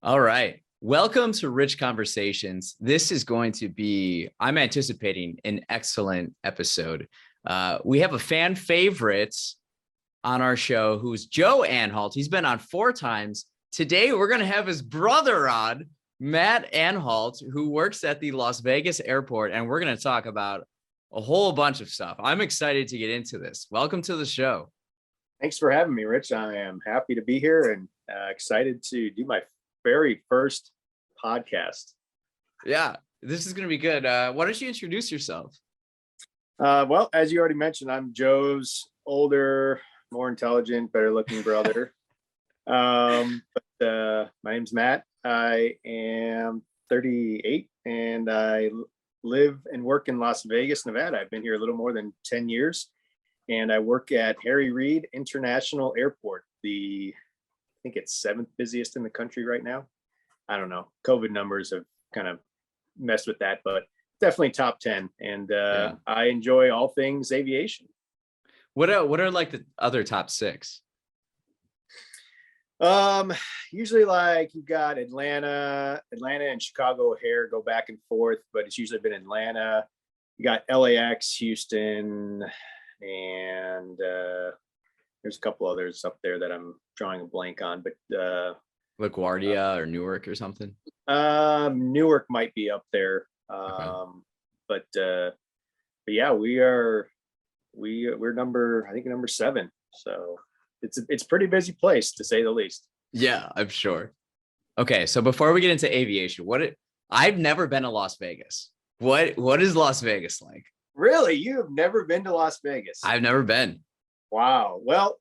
All right. Welcome to Rich Conversations. This is going to be, I'm anticipating an excellent episode. We have a fan favorite on our show who's Joe Anhalt. He's been on 4 times. Today, we're going to have his brother on, Matt Anhalt, who works at the Las Vegas airport. And we're going to talk about a whole bunch of stuff. I'm excited to get into this. Welcome to the show. Thanks for having me, Rich. I am happy to be here and excited to do my very first podcast. Yeah, this is going to be good. Why don't you introduce yourself? Well, as you already mentioned, I'm Joe's older, more intelligent, better looking brother. My name's Matt. I am 38 and I live and work in Las Vegas, Nevada. I've been here a little more than 10 years and I work at Harry Reid International Airport, I think it's 7th busiest in the country right now. I don't know. COVID numbers have kind of messed with that, but definitely top 10. And I enjoy all things aviation. What are like the other top 6? Usually like you've got Atlanta and Chicago O'Hare go back and forth, but it's usually been Atlanta. You got LAX, Houston, and there's a couple others up there that I'm drawing a blank on, but LaGuardia or Newark or something. Newark might be up there. Okay. But yeah, we're number 7. So it's a pretty busy place to say the least. Yeah, I'm sure. Okay, so before we get into aviation, I've never been to Las Vegas. What is Las Vegas like? Really? You have never been to Las Vegas? I've never been. Wow. Well,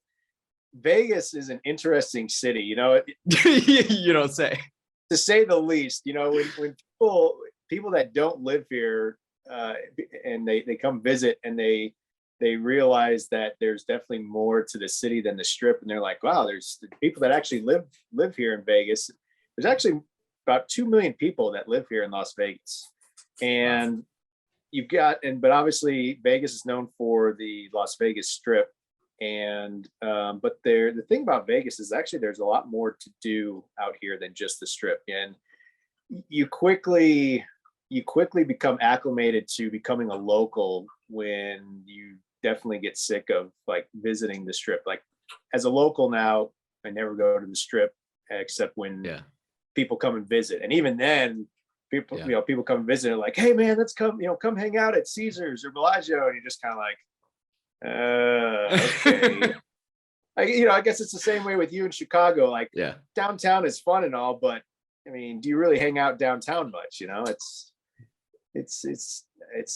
Vegas is an interesting city, you know. You don't say. To say the least, you know, when people that don't live here and they come visit and they realize that there's definitely more to the city than the Strip, and they're like, wow, there's people that actually live here in Vegas. There's actually about 2 million people that live here in Las Vegas, and but obviously Vegas is known for the Las Vegas Strip. And but the thing about Vegas is actually there's a lot more to do out here than just the Strip, and you quickly become acclimated to becoming a local when you definitely get sick of like visiting the Strip. Like as a local now, I never go to the Strip except when people come and visit, and even then people come and visit and like, hey man, let's come hang out at Caesars or Bellagio, and you're just kind of like, okay. I guess it's the same way with you in Chicago. Like, downtown is fun and all, but I mean, do you really hang out downtown much? You know, it's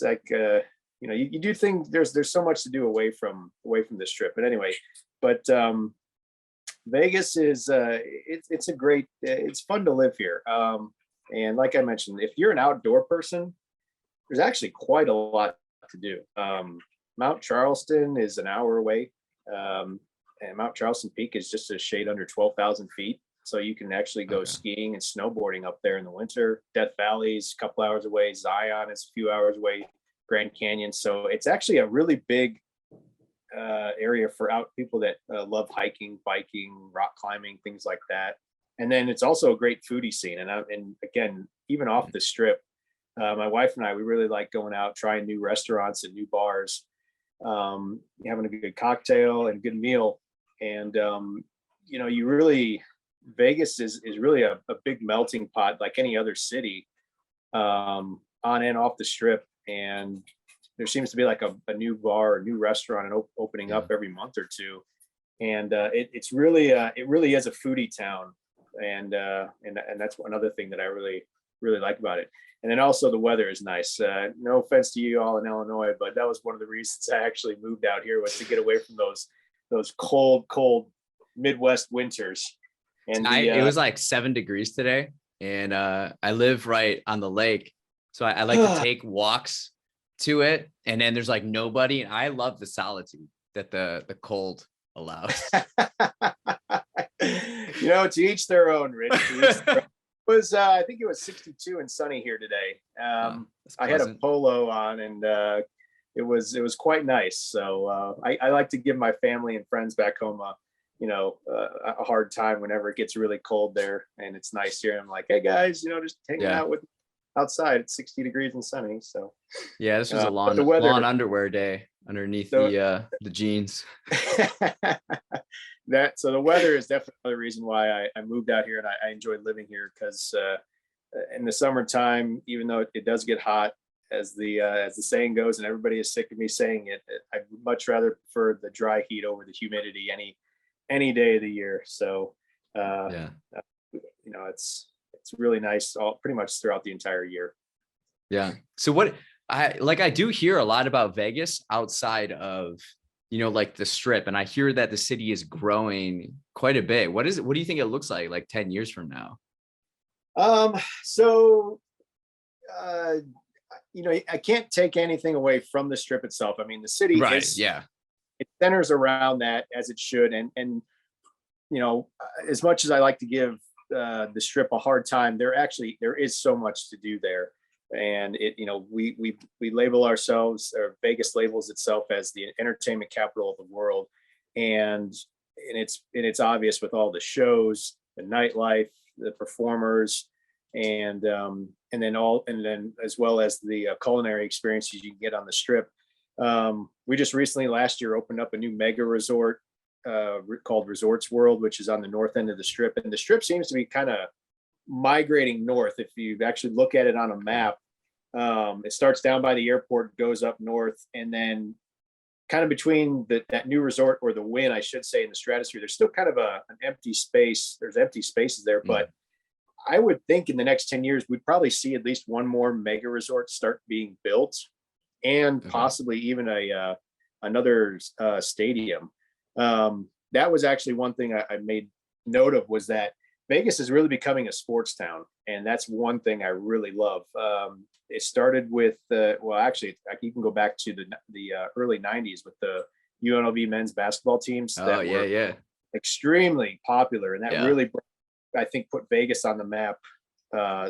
like you do things. There's so much to do away from the Strip. But anyway, Vegas is it's fun to live here. And like I mentioned, if you're an outdoor person, there's actually quite a lot to do. Mount Charleston is an hour away, and Mount Charleston Peak is just a shade under 12,000 feet. So you can actually go skiing and snowboarding up there in the winter. Death Valley is a couple hours away. Zion is a few hours away. Grand Canyon. So it's actually a really big area for people that love hiking, biking, rock climbing, things like that. And then it's also a great foodie scene. And again, even off the Strip, my wife and I, we really like going out, trying new restaurants and new bars. Having a good cocktail and good meal, and Vegas is really a big melting pot like any other city, on and off the Strip, and there seems to be like a new bar or new restaurant opening up every month or two, and it really is a foodie town, and that's another thing that I really like about it. And then also the weather is nice. No offense to you all in Illinois, but that was one of the reasons I actually moved out here, was to get away from those cold Midwest winters. And it was like 7 degrees today, and I live right on the lake, so I like to take walks to it, and then there's like nobody, and I love the solitude that the cold allows. To each their own, Rich. I think it was 62 and sunny here today. I had a polo on, and it was quite nice. So I like to give my family and friends back home a hard time whenever it gets really cold there and it's nice here. I'm like, hey guys, just hanging Yeah. out with outside. It's 60 degrees and sunny. So Yeah, this was a but the weather, lawn underwear day underneath the the jeans. so the weather is definitely another reason why I moved out here, and I enjoy living here because in the summertime, even though it does get hot, as the saying goes, and everybody is sick of me saying it, I'd much rather prefer the dry heat over the humidity any day of the year. So Yeah. it's really nice pretty much throughout the entire year. Yeah. So what I do hear a lot about Vegas outside of, like the Strip, and I hear that the city is growing quite a bit. What do you think it looks like 10 years from now? So I can't take anything away from the Strip itself. I mean, the city Right. is, Yeah. it centers around that as it should. And as much as I like to give the Strip a hard time, there is so much to do there. And we label ourselves, or Vegas labels itself as the entertainment capital of the world. And it's obvious with all the shows, the nightlife, the performers, and then as well as the culinary experiences you can get on the Strip. We just recently last year opened up a new mega resort called Resorts World, which is on the north end of the Strip, and the Strip seems to be kind of migrating north. If you actually look at it on a map, it starts down by the airport, goes up north, and then kind of between that new resort, or the Wynn, I should say, in the Stratosphere, there's still kind of an empty space. There's empty spaces there, but I would think in the next 10 years, we'd probably see at least one more mega resort start being built, and possibly even another stadium. That was actually one thing I made note of, was that Vegas is really becoming a sports town. And that's one thing I really love. It started with, actually, you can go back to the early 90s with the UNLV men's basketball teams that were extremely popular. And that really, I think, put Vegas on the map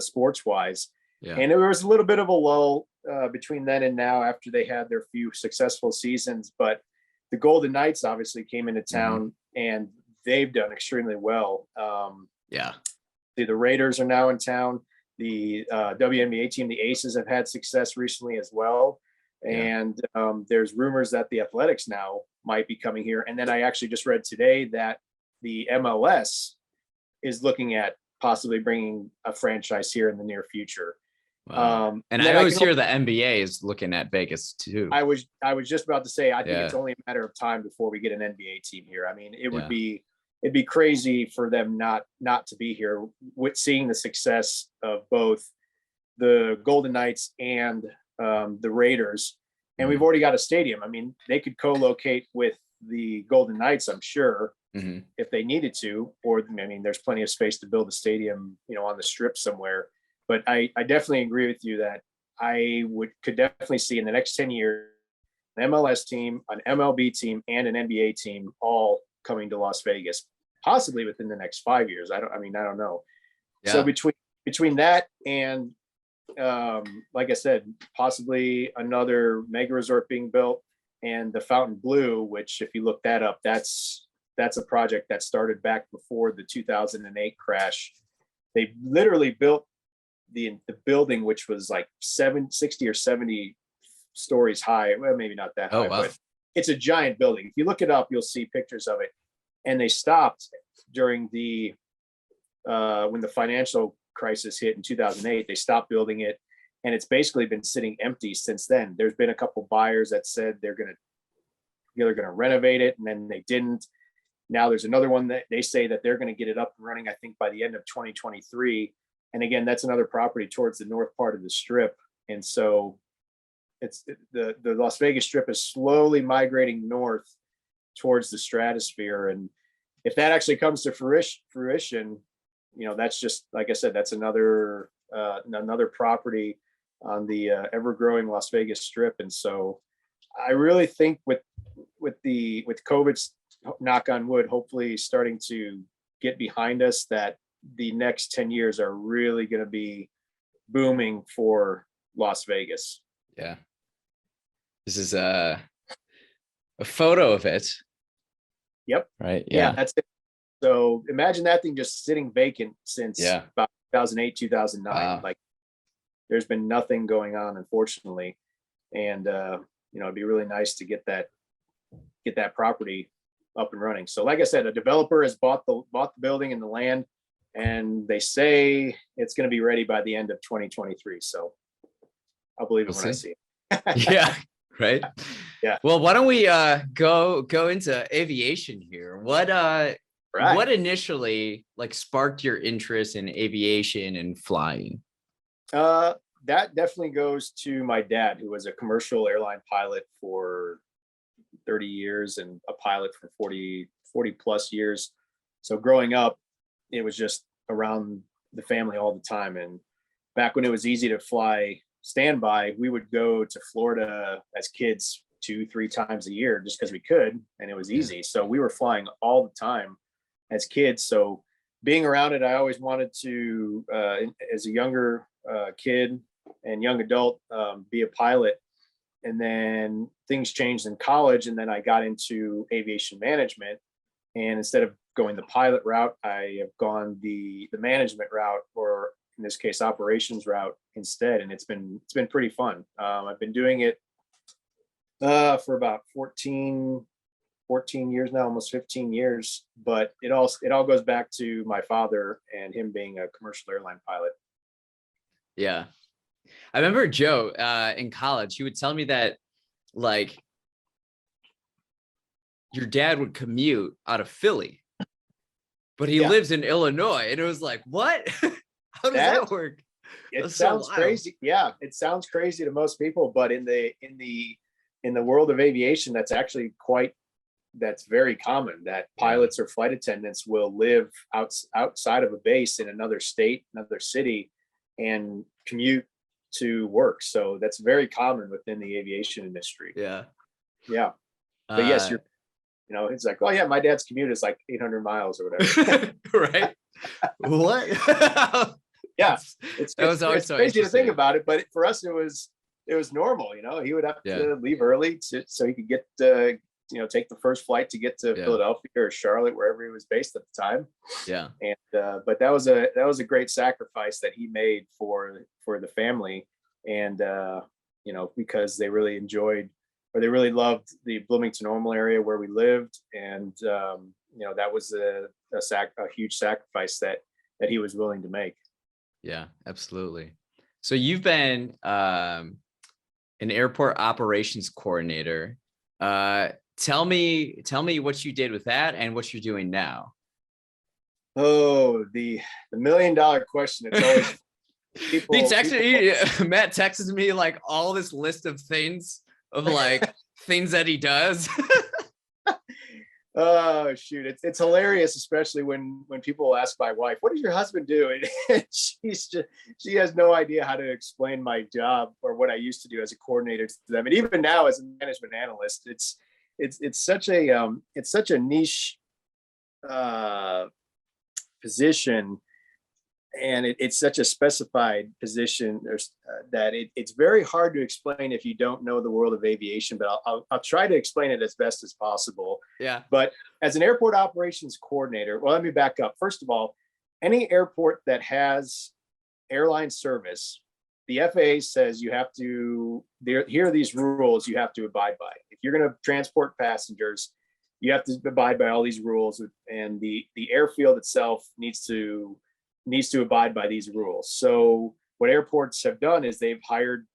sports wise. Yeah. And there was a little bit of a lull between then and now after they had their few successful seasons. But the Golden Knights obviously came into town, and they've done extremely well. The Raiders are now in town. The WNBA team, the Aces, have had success recently as well. And there's rumors that the Athletics now might be coming here. And then I actually just read today that the MLS is looking at possibly bringing a franchise here in the near future. Wow. And I always hear the NBA is looking at Vegas too. I was just about to say, I think it's only a matter of time before we get an NBA team here. I mean, it'd be crazy for them not to be here, with seeing the success of both the Golden Knights and the Raiders. And we've already got a stadium. I mean, they could co-locate with the Golden Knights, I'm sure, if they needed to, or I mean, there's plenty of space to build a stadium, on the Strip somewhere. But I definitely agree with you that I could definitely see in the next 10 years an MLS team, an MLB team, and an NBA team all coming to Las Vegas, possibly within the next 5 years. I don't know. Yeah. So between that and like I said, possibly another mega resort being built, and the Fountain Blue, which if you look that up, that's a project that started back before the 2008 crash. They literally built the building, which was like 60 or 70 stories high. Well, maybe not that high, but it's a giant building. If you look it up, you'll see pictures of it. And they stopped during the when the financial crisis hit in 2008. They stopped building it, and it's basically been sitting empty since then. There's been a couple buyers that said they're gonna renovate it, and then they didn't. Now there's another one that they say that they're going to get it up and running, I think, by the end of 2023. And again, that's another property towards the north part of the Strip. And so it's the Las Vegas Strip is slowly migrating north towards the Stratosphere. And if that actually comes to fruition, that's just, like I said, that's another property on the ever-growing Las Vegas Strip. And so I really think with COVID's, knock on wood, hopefully starting to get behind us, that the next 10 years are really going to be booming for Las Vegas. Yeah. This is a photo of it. Yep. Right. Yeah, Yeah. that's it. So imagine that thing just sitting vacant since Yeah. about 2008, 2009. Wow. Like there's been nothing going on, unfortunately. And it'd be really nice to get that property up and running. So like I said, a developer has bought the building and the land, and they say it's going to be ready by the end of 2023. So I'll believe it We'll when I see. see it. Yeah. Right. Yeah. Well, why don't we go into aviation here? What Right. initially like sparked your interest in aviation and flying? That definitely goes to my dad, who was a commercial airline pilot for 30 years and a pilot for 40 plus years. So growing up, it was just around the family all the time. And back when it was easy to fly standby, we would go to Florida as kids 2-3 times a year just because we could, and it was easy. So we were flying all the time as kids. So being around it, I always wanted to, as a younger kid and young adult, be a pilot. And then things changed in college, and then I got into aviation management. And instead of going the pilot route, I have gone the management route, or in this case, operations route instead. And it's been pretty fun. I've been doing it for about 14 years now, almost 15 years. But it all goes back to my father and him being a commercial airline pilot. Yeah. I remember Joe in college, he would tell me that like your dad would commute out of Philly, but he lives in Illinois. And it was like, what? How does that work? It sounds crazy. Yeah, it sounds crazy to most people, but in the world of aviation, that's very common, that pilots or flight attendants will live outside of a base in another state, another city, and commute to work. So that's very common within the aviation industry. Yeah. Yeah. But yes, it's like, oh yeah, my dad's commute is like 800 miles or whatever. Right. What? Yeah. It's always so crazy to think about it, but for us, it was normal. He would have to leave early so he could get take the first flight to get to Philadelphia or Charlotte, wherever he was based at the time. Yeah. And but that was a great sacrifice that he made for the family, and because they really enjoyed, or they really loved, the Bloomington Normal area where we lived, and that was a huge sacrifice that he was willing to make. Yeah, absolutely. So you've been an airport operations coordinator. Tell me what you did with that and what you're doing now. Oh, the $1 million question. It's always Matt texts me like all this list of things of like things that he does. Oh shoot, it's hilarious, especially when people ask my wife, "What does your husband do?" And she has no idea how to explain my job or what I used to do as a coordinator to them, and even now as a management analyst. It's such a niche position, and it's such a specified position. That it's very hard to explain if you don't know the world of aviation, but I'll try to explain it as best as possible. Yeah. But as an airport operations coordinator, well, let me back up. First of all, any airport that has airline service, the FAA says you have to, here are these rules you have to abide by. If you're going to transport passengers, you have to abide by all these rules, and the airfield itself needs to abide by these rules. So what airports have done is they've hired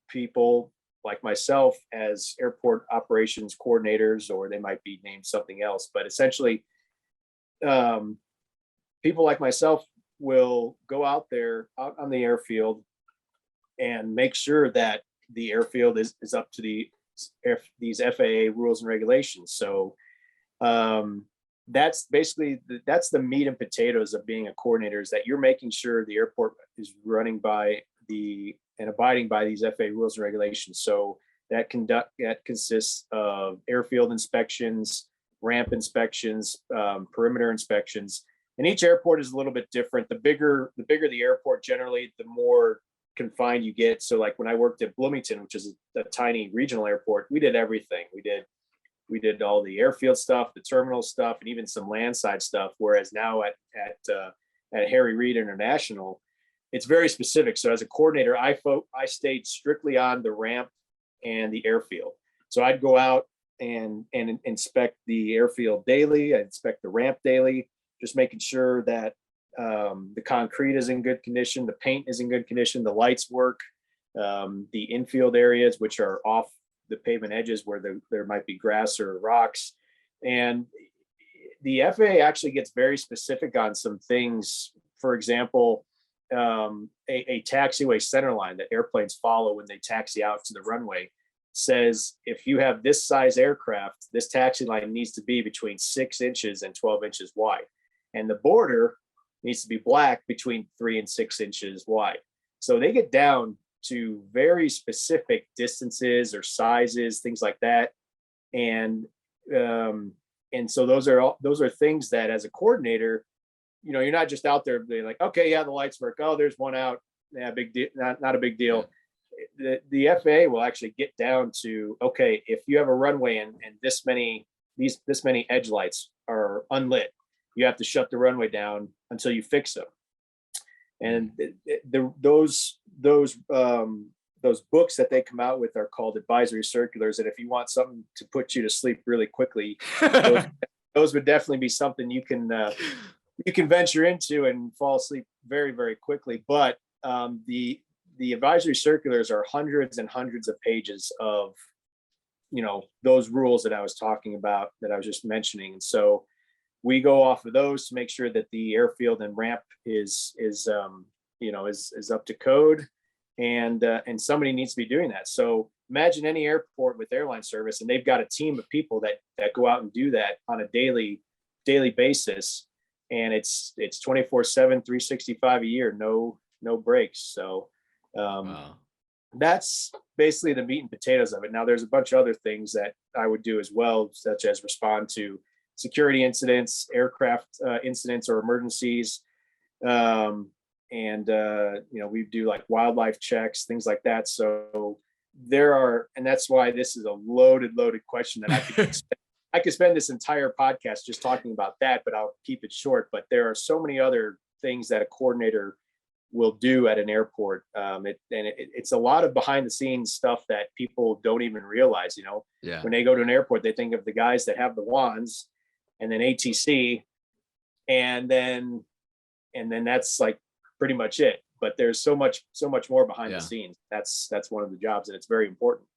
people like myself as airport operations coordinators, or they might be named something else. But essentially, people like myself will go out on the airfield and make sure that the airfield is up to these FAA rules and regulations. So that's basically that's the meat and potatoes of being a coordinator, is that you're making sure the airport is running by and abiding by these FAA rules and regulations. So that consists of airfield inspections, ramp inspections, perimeter inspections, and each airport is a little bit different. The bigger the airport, generally, the more confined you get. So like when I worked at Bloomington, which is a tiny regional airport, we did everything. We We did all the airfield stuff, the terminal stuff, and even some landside stuff. Whereas now at Harry Reid International, it's very specific. So as a coordinator, I stayed strictly on the ramp and the airfield. So I'd go out and inspect the airfield daily. I inspect the ramp daily, just making sure that the concrete is in good condition, the paint is in good condition, the lights work, the infield areas, which are off the pavement edges where there might be grass or rocks. And the FAA actually gets very specific on some things. For example, a taxiway center line that airplanes follow when they taxi out to the runway says if you have this size aircraft, this taxi line needs to be between 6 inches and 12 inches wide. And the border needs to be black between 3 and 6 inches wide. So they get down to very specific distances or sizes, things like that. And so those are things that as a coordinator, you know, you're not just out there being like, okay, yeah, the lights work. Oh, there's one out. Yeah, big deal. Not a big deal. The FAA will actually get down to, okay, if you have a runway and this many edge lights are unlit, you have to shut the runway down until you fix them. And those books that they come out with are called advisory circulars. And if you want something to put you to sleep really quickly, those would definitely be something you can venture into and fall asleep very, very quickly. But the advisory circulars are hundreds and hundreds of pages of, you know, those rules that I was talking about, that I was just mentioning. And so we go off of those to make sure that the airfield and ramp is up to code, and somebody needs to be doing that. So imagine any airport with airline service, and they've got a team of people that go out and do that on a daily basis, and it's 24/7, 365 a year, no breaks. So Wow. that's basically the meat and potatoes of it. Now there's a bunch of other things that I would do as well, such as respond to security incidents, aircraft incidents or emergencies. We do like wildlife checks, things like that. So and that's why this is a loaded question that I could spend this entire podcast just talking about that, but I'll keep it short. But there are so many other things that a coordinator will do at an airport. It's a lot of behind the scenes stuff that people don't even realize. You know, when they go to an airport, they think of the guys that have the wands and then ATC, and then that's like pretty much it. But there's so much more behind the scenes. That's one of the jobs, and it's very important.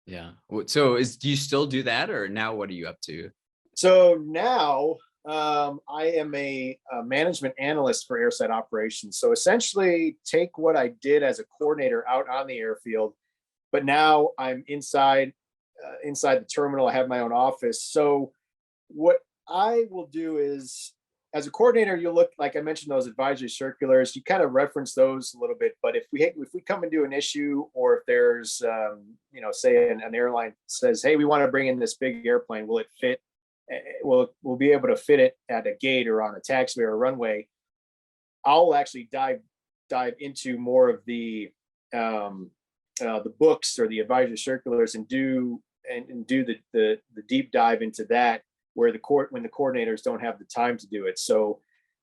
Yeah. So do you still do that, or now what are you up to? So now I am a management analyst for Airsight operations. So essentially take what I did as a coordinator out on the airfield, but now I'm inside the terminal. I have my own office. So what I will do is, as a coordinator, you look, like I mentioned, those advisory circulars, you kind of reference those a little bit. But if we come into an issue, or if there's, say an airline says, hey, we want to bring in this big airplane, will it fit? We'll be able to fit it at a gate or on a taxiway or a runway. I'll actually dive into more of the books or the advisory circulars and do the deep dive into that, where when the coordinators don't have the time to do it. So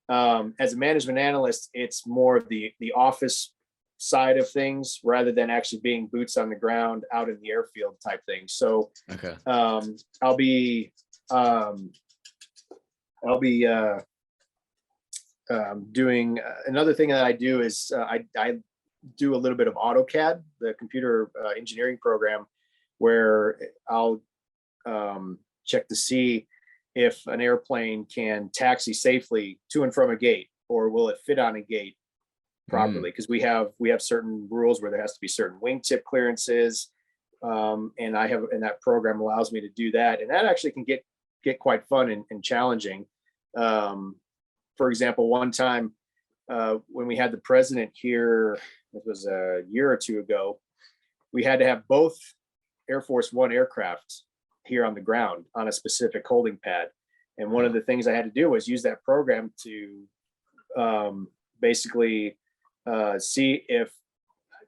as a management analyst, it's more of the office side of things rather than actually being boots on the ground out in the airfield type thing. So okay. I'll be doing another thing that I do is I do a little bit of AutoCAD, the computer engineering program, where I'll check to see if an airplane can taxi safely to and from a gate, or will it fit on a gate properly? Because we have certain rules where there has to be certain wingtip clearances, and that program allows me to do that, and that actually can get quite fun and challenging. For example, one time when we had the president here, it was a year or two ago, we had to have both Air Force One aircraft here on the ground on a specific holding pad. And one of the things I had to do was use that program to basically see if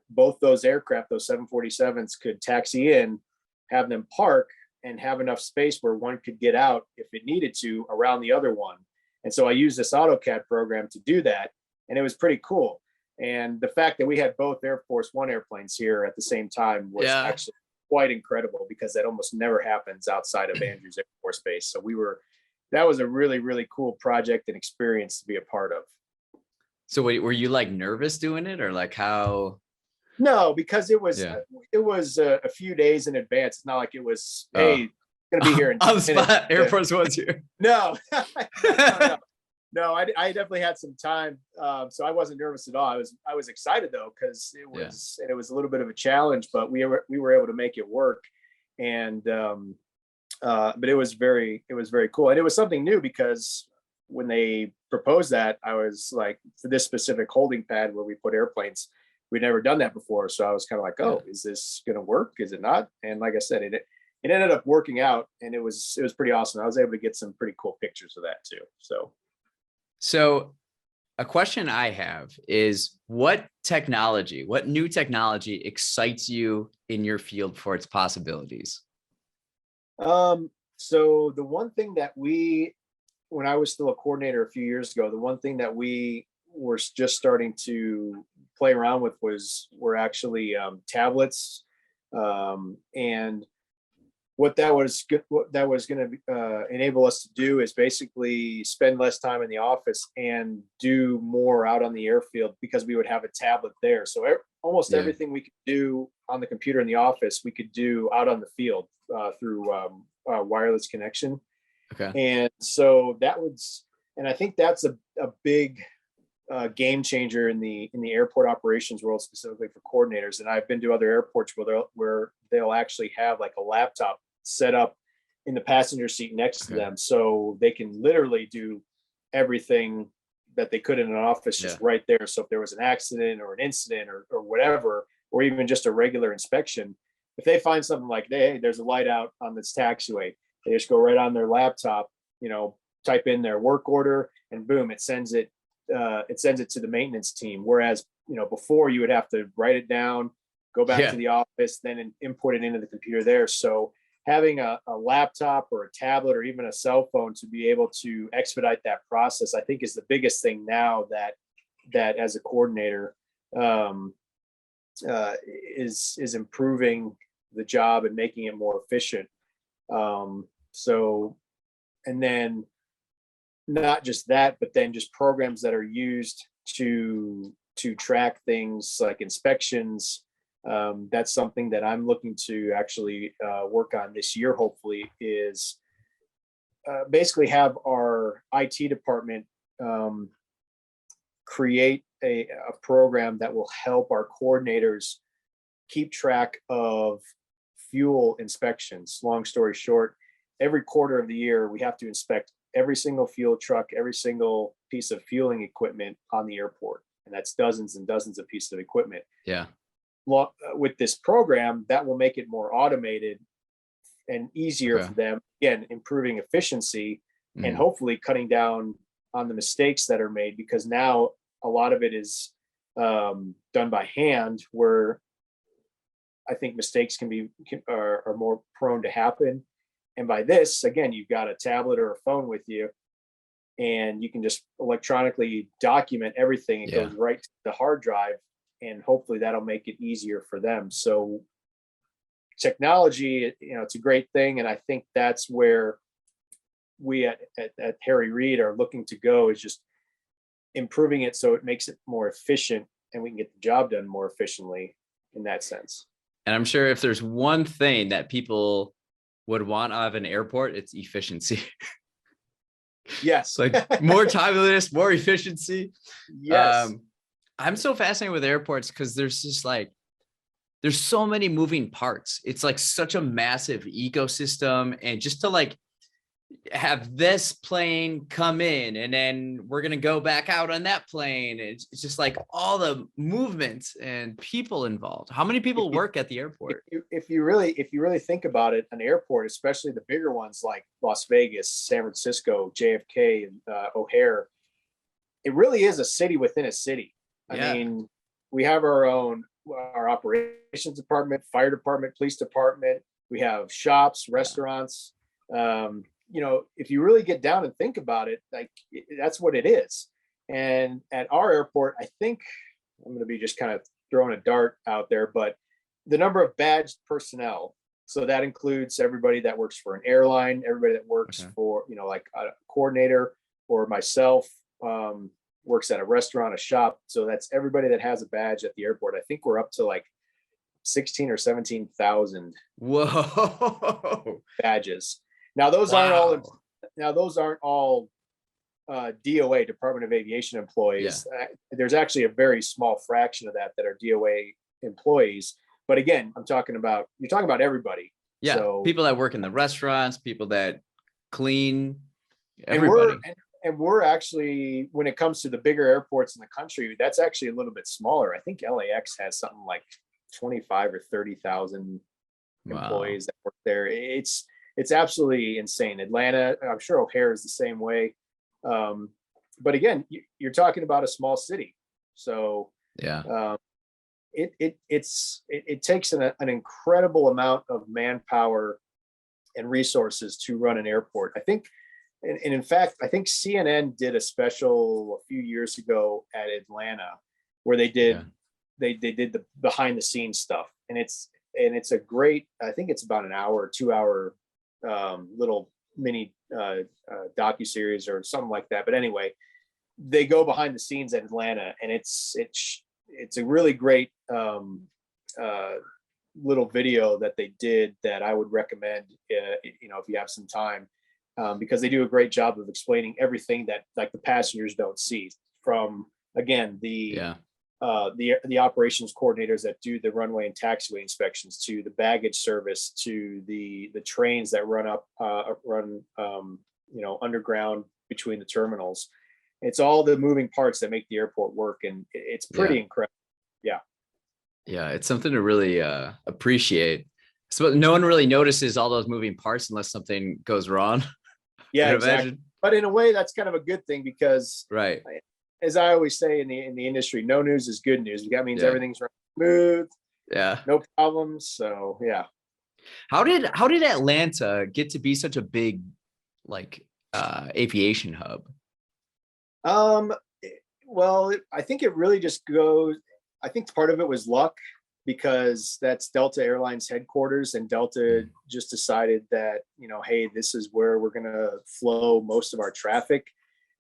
both those aircraft, those 747s, could taxi in, have them park, and have enough space where one could get out if it needed to around the other one. And so I used this AutoCAD program to do that. And it was pretty cool. And the fact that we had both Air Force One airplanes here at the same time was actually quite incredible, because that almost never happens outside of Andrews Air Force Base. So that was a really, really cool project and experience to be a part of. So wait, were you like nervous doing it, or like how? No, because it was a few days in advance. It's not like it was, hey, going to be here in on the spot. Air Force One's here. No, no, I definitely had some time, so I wasn't nervous at all. I was excited though, because it was a little bit of a challenge, but we were able to make it work, and but it was very cool, and it was something new, because when they proposed that, I was like, for this specific holding pad where we put airplanes, we'd never done that before, so I was kind of like, oh, is this going to work? Is it not? And like I said, it ended up working out, and it was pretty awesome. I was able to get some pretty cool pictures of that too. So a question I have is, what new technology excites you in your field for its possibilities? So the one thing that when I was still a coordinator a few years ago, the one thing that we were just starting to play around with were actually tablets, and what that was going to enable us to do is basically spend less time in the office and do more out on the airfield, because we would have a tablet there. So almost everything we could do on the computer in the office, we could do out on the field through wireless connection. Okay. And so and I think that's a big game changer in the airport operations world, specifically for coordinators. And I've been to other airports where they'll actually have like a laptop set up in the passenger seat next to them, so they can literally do everything that they could in an office just right there. So if there was an accident or an incident or whatever, or even just a regular inspection, if they find something like, hey, there's a light out on this taxiway, they just go right on their laptop, type in their work order, and boom, it sends it to the maintenance team. Whereas, before you would have to write it down, go back to the office, then input it into the computer there. So having a laptop or a tablet or even a cell phone to be able to expedite that process, I think, is the biggest thing now that as a coordinator is improving the job and making it more efficient. So, and then not just that, but then just programs that are used to track things like inspections. That's something that I'm looking to actually work on this year, hopefully, is basically have our IT department create a program that will help our coordinators keep track of fuel inspections. Long story short, every quarter of the year, we have to inspect every single fuel truck, every single piece of fueling equipment on the airport. And that's dozens and dozens of pieces of equipment. Yeah. Well, with this program, that will make it more automated and easier for them, again, improving efficiency and hopefully cutting down on the mistakes that are made, because now a lot of it is done by hand, where I think mistakes are more prone to happen. And by this, again, you've got a tablet or a phone with you, and you can just electronically document everything. It goes right to the hard drive, and hopefully that'll make it easier for them. So technology, it's a great thing. And I think that's where we at Harry Reid are looking to go, is just improving it so it makes it more efficient and we can get the job done more efficiently in that sense. And I'm sure if there's one thing that people would want out of an airport, it's efficiency. Yes. Like more timeliness, more efficiency. Yes. I'm so fascinated with airports because there's so many moving parts. It's like such a massive ecosystem, and just to have this plane come in and then we're going to go back out on that plane. It's just like all the movements and people involved. How many people work at the airport? If you really think about it, an airport, especially the bigger ones like Las Vegas, San Francisco, JFK, and O'Hare, it really is a city within a city. I mean, we have our operations department, fire department, police department, We have shops, restaurants. If you really get down and think about it, like that's what it is. And at our airport, I think I'm going to be just kind of throwing a dart out there, but the number of badged personnel. So that includes everybody that works for an airline, everybody that works for, like a coordinator, or myself, works at a restaurant, a shop. So that's everybody that has a badge at the airport. I think we're up to like 16 or 17,000 Whoa. badges. Now those aren't all DOA, Department of Aviation employees. There's actually a very small fraction of that are DOA employees. But again, you're talking about everybody. Yeah. So, people that work in the restaurants, people that clean, everybody. And we're actually, when it comes to the bigger airports in the country, that's actually a little bit smaller. I think LAX has something like 25 or 30,000 employees that work there. It's absolutely insane. Atlanta, I'm sure O'Hare is the same way. But again, you're talking about a small city. So it takes an incredible amount of manpower and resources to run an airport. I think, and in fact, I think CNN did a special a few years ago at Atlanta where they did the behind the scenes stuff, and it's a great, I think it's about an hour, 2 hour little mini docuseries or something like that. But anyway, they go behind the scenes at Atlanta, and it's a really great little video that they did that I would recommend, if you have some time, because they do a great job of explaining everything that like the passengers don't see, from again the operations coordinators that do the runway and taxiway inspections, to the baggage service, to the trains that run underground between the terminals. It's all the moving parts that make the airport work, and it's pretty incredible. Yeah, it's something to really appreciate. So no one really notices all those moving parts unless something goes wrong. Yeah, exactly. Imagine. But in a way, that's kind of a good thing, because as I always say in the industry, no news is good news. That means everything's running smooth. Yeah, no problems. So How did Atlanta get to be such a big aviation hub? Well, I think it really just goes. I think part of it was luck, because that's Delta Airlines headquarters, and Delta just decided that, hey, this is where we're going to flow most of our traffic.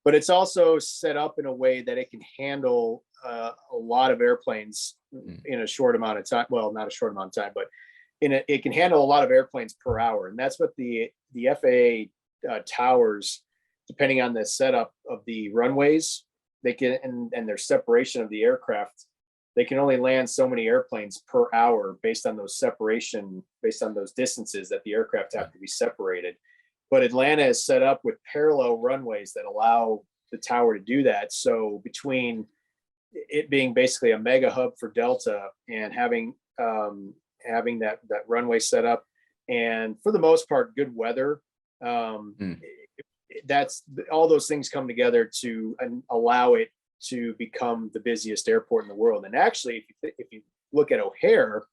But it's also set up in a way that it can handle a lot of airplanes in a short amount of time. Well, not a short amount of time, but it can handle a lot of airplanes per hour. And that's what the FAA towers, depending on the setup of the runways, they can, and their separation of the aircraft, they can only land so many airplanes per hour based on those distances that the aircraft have to be separated. But Atlanta is set up with parallel runways that allow the tower to do that. So between it being basically a mega hub for Delta and having that runway set up, and for the most part, good weather, that's all those things come together to allow it to become the busiest airport in the world. And actually, if you look at O'Hare,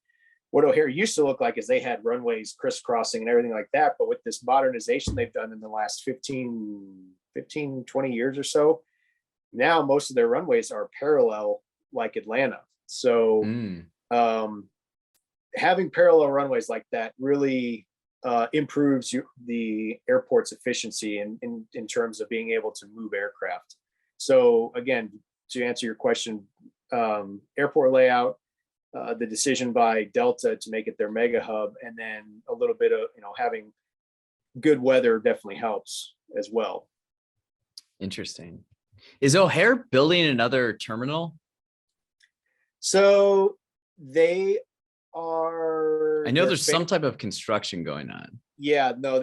what O'Hare used to look like is they had runways crisscrossing and everything like that. But with this modernization they've done in the last 15, 20 years or so, now most of their runways are parallel like Atlanta. So having parallel runways like that really improves the airport's efficiency in terms of being able to move aircraft. So again, to answer your question, airport layout, the decision by Delta to make it their mega hub, and then a little bit of, having good weather definitely helps as well. Interesting. Is O'Hare building another terminal? So they are. I know there's some type of construction going on. Yeah, no,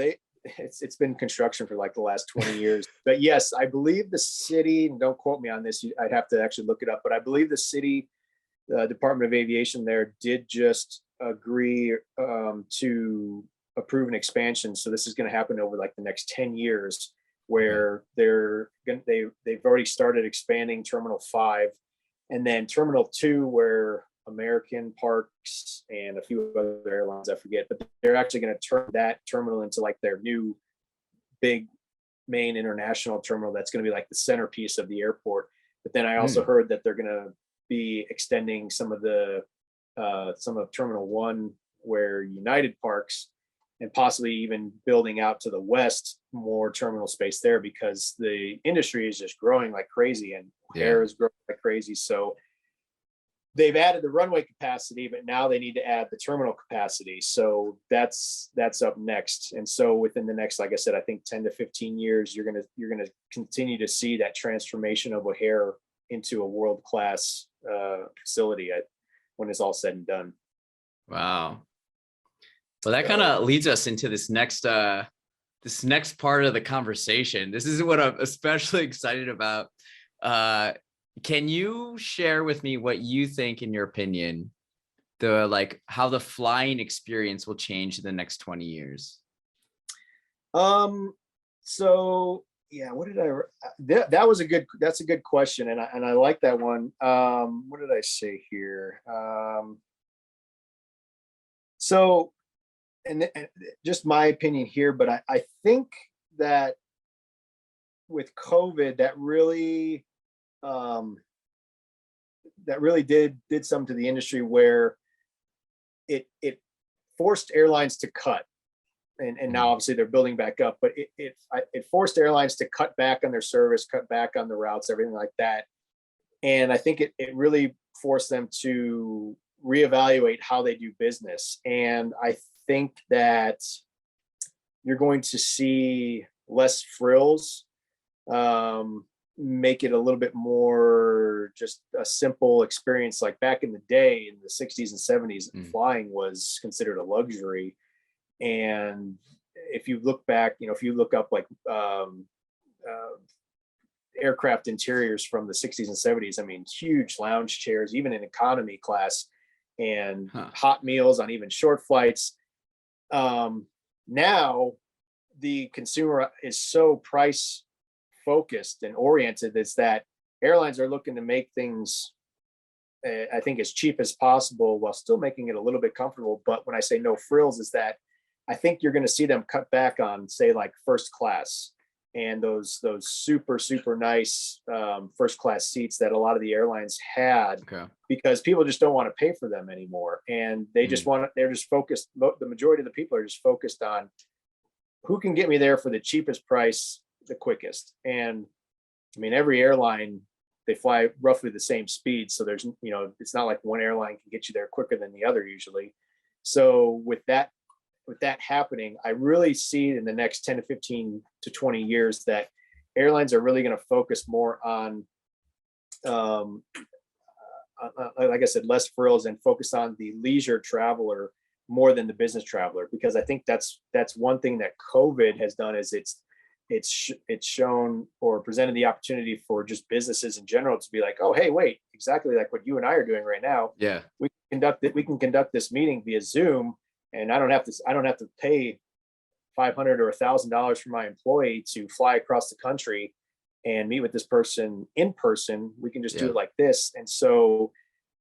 it's been construction for like the last 20 years. But yes, I believe the city, and don't quote me on this, I'd have to actually look it up, but I believe the city, the Department of Aviation there did just agree to approve an expansion. So this is going to happen over like the next 10 years, where they've already started expanding Terminal 5, and then Terminal 2, where American Parks and a few other airlines, I forget, but they're actually going to turn that terminal into like their new big main international terminal. That's going to be like the centerpiece of the airport. But then I also heard that they're going to be extending some of Terminal 1 where United parks, and possibly even building out to the west more terminal space there, because the industry is just growing like crazy and air is growing like crazy. So they've added the runway capacity, but now they need to add the terminal capacity. So that's up next. And so within the next, like I said, I think 10 to 15 years, you're gonna continue to see that transformation of O'Hare into a world-class facility when it's all said and done. Wow. Well, that kind of leads us into this next part of the conversation. This is what I'm especially excited about. Can you share with me what you think, in your opinion, how the flying experience will change in the next 20 years? So yeah, what did that's a good question. And I like that one. What did I say here? So, and just my opinion here, but I think that with COVID, that really did something to the industry where it forced airlines to cut, and now obviously they're building back up, but it forced airlines to cut back on their service, cut back on the routes, everything like that. And I think it really forced them to reevaluate how they do business. And I think that you're going to see less frills, make it a little bit more just a simple experience. Like back in the day in the 60s and 70s, flying was considered a luxury. And if you look back, if you look up like aircraft interiors from the 60s and 70s, I mean, huge lounge chairs, even in economy class, and hot meals on even short flights. Now the consumer is so price focused and oriented is that airlines are looking to make things, I think, as cheap as possible while still making it a little bit comfortable. But when I say no frills, is that I think you're going to see them cut back on, say, like first class and those super nice first class seats that a lot of the airlines had, because people just don't want to pay for them anymore, and they just they're just focused. The majority of the people are just focused on who can get me there for the cheapest price, the quickest. And I mean, every airline, they fly roughly the same speed, so there's it's not like one airline can get you there quicker than the other usually. So with that happening, I really see in the next 10 to 15 to 20 years that airlines are really going to focus more on, like I said, less frills, and focus on the leisure traveler more than the business traveler. Because I think that's one thing that COVID has done, is it's shown or presented the opportunity for just businesses in general to be like, oh, hey, wait, exactly like what you and I are doing right now. Yeah, we can conduct this meeting via Zoom, and I don't have to pay $500 or $1,000 for my employee to fly across the country and meet with this person in person. We can just do it like this. And so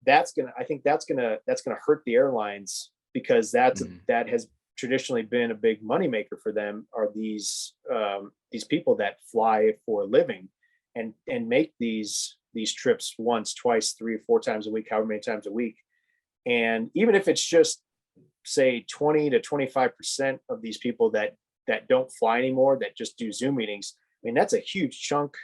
I think that's gonna hurt the airlines, because that has traditionally been a big moneymaker for them, are these people that fly for a living and make these trips once, twice, 3 or 4 times a week, however many times a week. And even if it's just, say, 20 to 25% of these people that don't fly anymore, that just do Zoom meetings, I mean, that's a huge chunk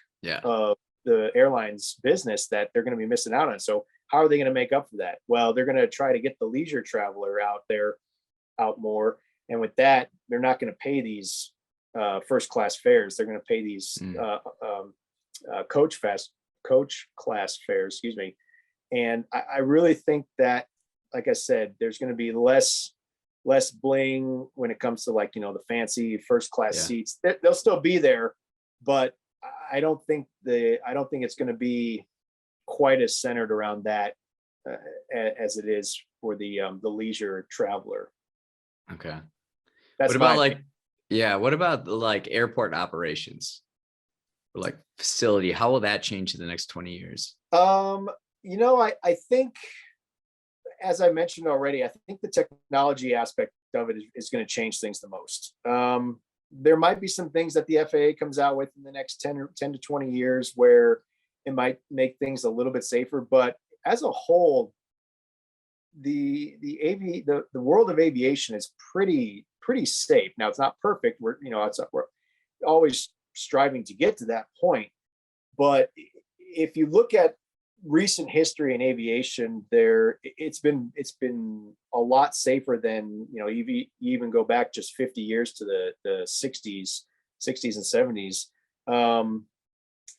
of the airline's business that they're going to be missing out on. So how are they going to make up for that? Well, they're going to try to get the leisure traveler out more. And with that, they're not going to pay these first class fares. They're going to pay these coach class fares, excuse me. And I really think that, like I said, there's going to be less bling when it comes to, like, the fancy first class seats. They'll still be there, but I don't think it's going to be quite as centered around that as it is for the leisure traveler. Okay. That's what about like airport operations, or like facility? How will that change in the next 20 years? I think as I mentioned already, I think the technology aspect of it is going to change things the most. There might be some things that the FAA comes out with in the next 10 to 20 years where it might make things a little bit safer, but as a whole, the world of aviation is pretty safe. Now it's not perfect. We're always striving to get to that point, but if you look at recent history in aviation, it's been a lot safer than, you even go back just 50 years to the 60s and 70s.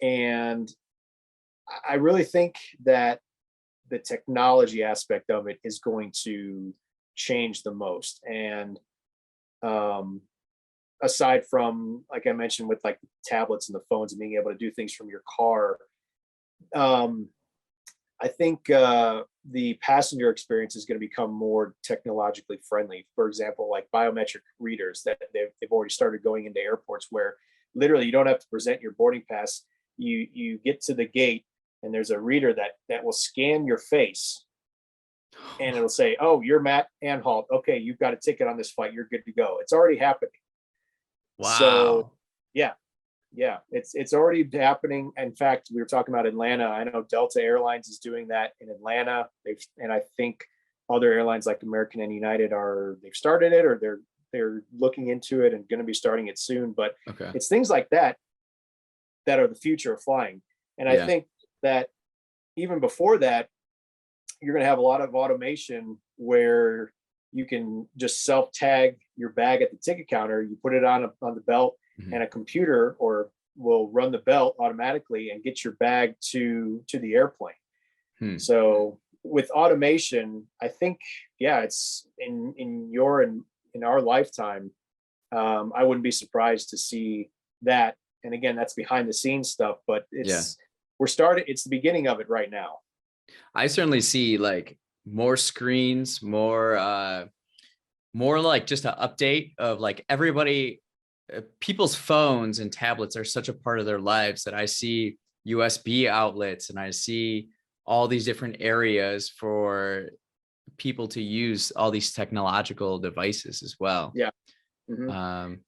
And I really think that the technology aspect of it is going to change the most. And aside from, like I mentioned, with like tablets and the phones and being able to do things from your car, I think the passenger experience is going to become more technologically friendly. For example, like biometric readers that they've already started going into airports, where literally you don't have to present your boarding pass. You get to the gate and there's a reader that will scan your face, and it'll say, "Oh, you're Matt Anhalt. Okay, you've got a ticket on this flight. You're good to go." It's already happening. Wow. So yeah, it's already happening. In fact, we were talking about Atlanta. I know Delta Airlines is doing that in Atlanta. And I think other airlines like American and United they've started it, or they're looking into it and going to be starting it soon. But Okay. It's things like that are the future of flying. And I think that even before that, you're going to have a lot of automation where you can just self-tag your bag at the ticket counter. You put it on the belt, and a computer will run the belt automatically and get your bag to the airplane. So with automation, I think, it's in our lifetime. I wouldn't be surprised to see that. And again, that's behind the scenes stuff, but it's the beginning of it right now. I certainly see like more screens, more like just an update of like everybody. People's phones and tablets are such a part of their lives that I see USB outlets, and I see all these different areas for people to use all these technological devices as well. Yeah. And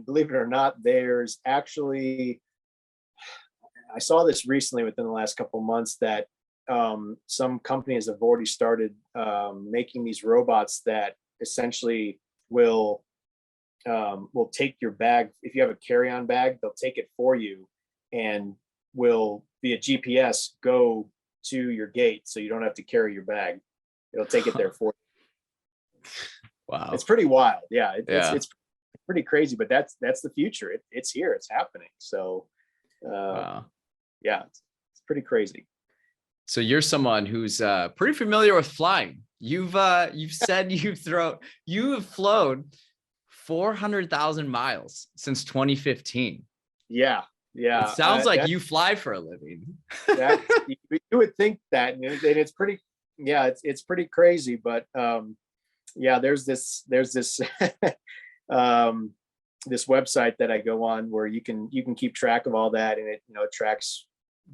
believe it or not, there's actually, I saw this recently within the last couple of months, that some companies have already started making these robots that essentially will take your bag. If you have a carry-on bag, they'll take it for you and will via GPS go to your gate, so you don't have to carry your bag. It'll take it there for you. Wow. It's pretty wild. It's pretty crazy, but that's the future. It's here, it's happening. So wow. It's pretty crazy. So you're someone who's pretty familiar with flying. You've said you have flown 400,000 miles since 2015. Yeah. It sounds like you fly for a living. You would think that, and it's pretty. It's pretty crazy. But there's this this website that I go on where you can keep track of all that, and it tracks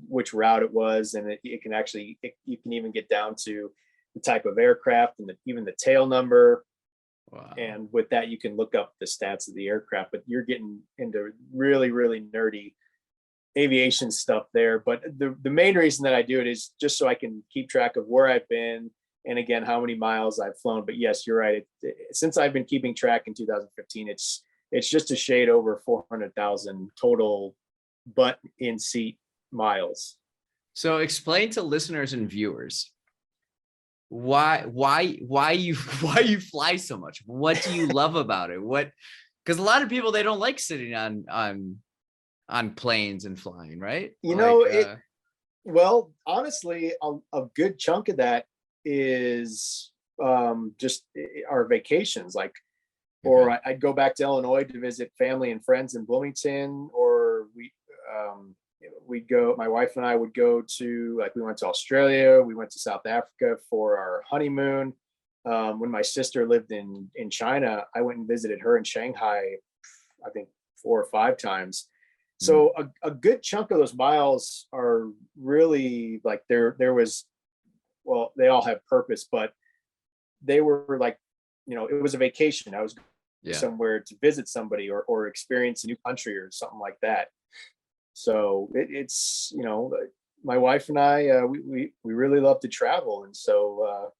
which route it was, and it can actually you can even get down to the type of aircraft and even the tail number. Wow. And with that, you can look up the stats of the aircraft, but you're getting into really, really nerdy aviation stuff there. But the main reason that I do it is just so I can keep track of where I've been, and again, how many miles I've flown. But yes, you're right. Since I've been keeping track in 2015, it's just a shade over 400,000 total butt in seat miles. So explain to listeners and viewers why you fly so much. What do you love about it? Because a lot of people, they don't like sitting on planes and flying, right? Well, honestly, a good chunk of that is just our vacations, or I'd go back to Illinois to visit family and friends in Bloomington, or my wife and I would go to, we went to Australia, we went to South Africa for our honeymoon. When my sister lived in China, I went and visited her in Shanghai, I think 4 or 5 times. So a good chunk of those miles are really there was well, they all have purpose, but they were like, it was a vacation. I was somewhere to visit somebody or experience a new country or something like that. So it's, my wife and I, we really love to travel. And so,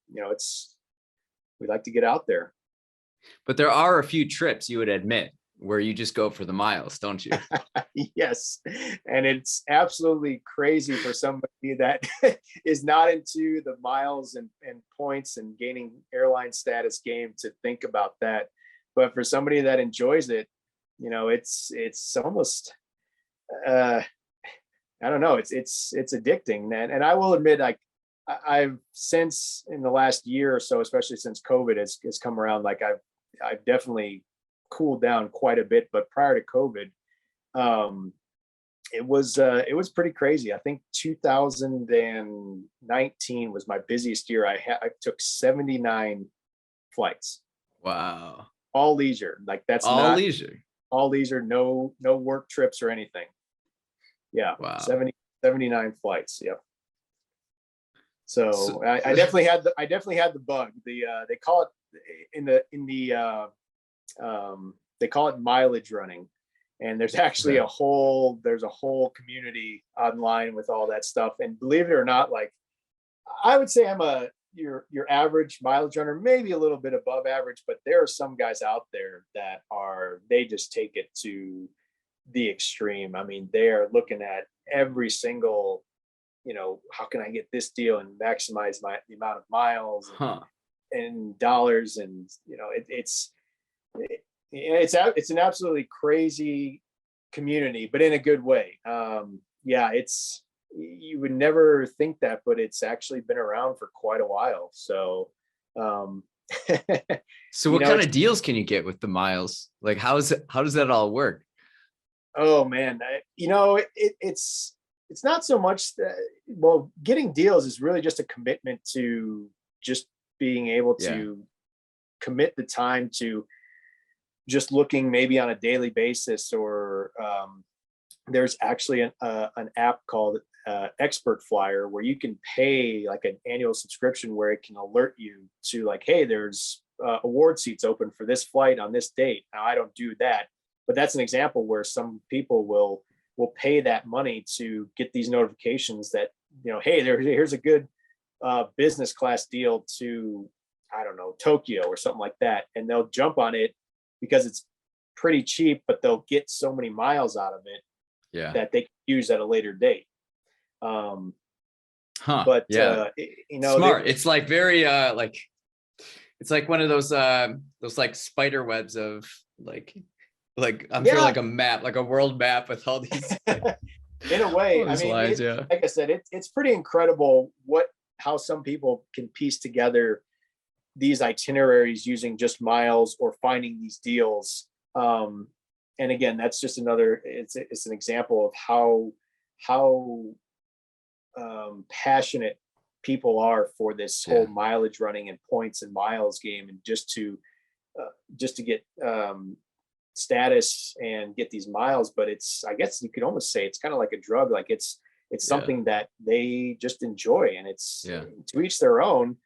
we like to get out there. But there are a few trips, you would admit, where you just go for the miles, don't you? Yes. And it's absolutely crazy for somebody that is not into the miles and points and gaining airline status game to think about that. But for somebody that enjoys it, it's almost, I don't know, it's addicting. And I will admit, I've since in the last year or so, especially since COVID has come around, like I've definitely cooled down quite a bit. But prior to COVID, it was pretty crazy. I think 2019 was my busiest year. I took 79 flights. Wow. All leisure. Like that's all not leisure. All leisure, no work trips or anything. Yeah. Wow. 79 flights. Yep. So I definitely had the bug. They call it they call it mileage running, and there's actually a whole community online with all that stuff. And believe it or not, like I would say I'm your average mileage runner, maybe a little bit above average, but there are some guys out there that they just take it to the extreme. I mean, they are looking at every single, how can I get this deal and maximize the amount of miles and dollars, and it's an absolutely crazy community, but in a good way. You would never think that, but it's actually been around for quite a while. So so what kind of deals can you get with the miles? Like how does that all work? Oh man, it's not so much that, well, getting deals is really just a commitment to just being able to commit the time to just looking maybe on a daily basis, or there's actually an app called Expert Flyer where you can pay like an annual subscription where it can alert you to like, hey, there's award seats open for this flight on this date. Now I don't do that, but that's an example where some people will pay that money to get these notifications that, hey, here's a good business class deal to, I don't know, Tokyo or something like that. And they'll jump on it because it's pretty cheap, but they'll get so many miles out of it that they can use at a later date. But smart. It's like very it's like one of those like spider webs of like I'm sure like a map, like a world map with all these in a way. I mean, lines, like I said, it's pretty incredible how some people can piece together these itineraries using just miles or finding these deals. And again, that's just it's an example of how passionate people are for this whole mileage running and points and miles game, and just to get status and get these miles. But I guess you could almost say it's kind of like a drug. Like it's something that they just enjoy, and it's to each their own.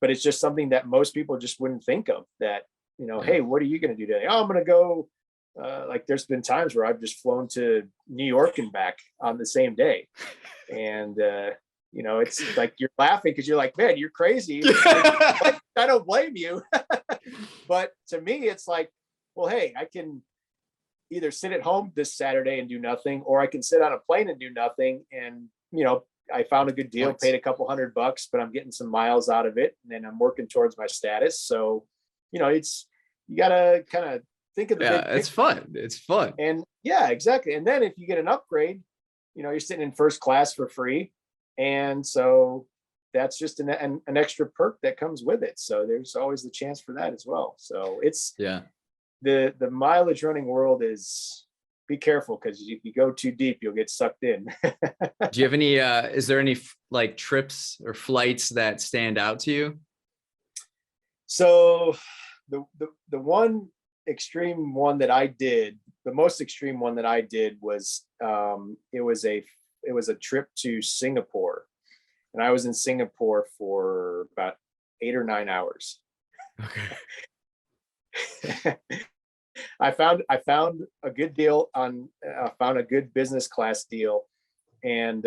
But it's just something that most people just wouldn't think of, that, hey, what are you going to do today? Oh, I'm going to go. Like there's been times where I've just flown to New York and back on the same day. And, it's like, you're laughing because you're like, man, you're crazy. I don't blame you. But to me, it's like, well, hey, I can either sit at home this Saturday and do nothing, or I can sit on a plane and do nothing. And, I found a good deal, paid a couple $100, but I'm getting some miles out of it, and then I'm working towards my status. So, you gotta kind of think of the big picture. It's fun. And exactly. And then if you get an upgrade, you're sitting in first class for free. And so that's just an extra perk that comes with it. So there's always the chance for that as well. So it's the mileage running world is, be careful, because if you go too deep, you'll get sucked in. Do you have any, is there any like trips or flights that stand out to you? So the one extreme one that I did, the most extreme one that I did was, it was a trip to Singapore. and I was in Singapore for about 8 or 9 hours. Okay. I found a good deal on found a good business class deal, and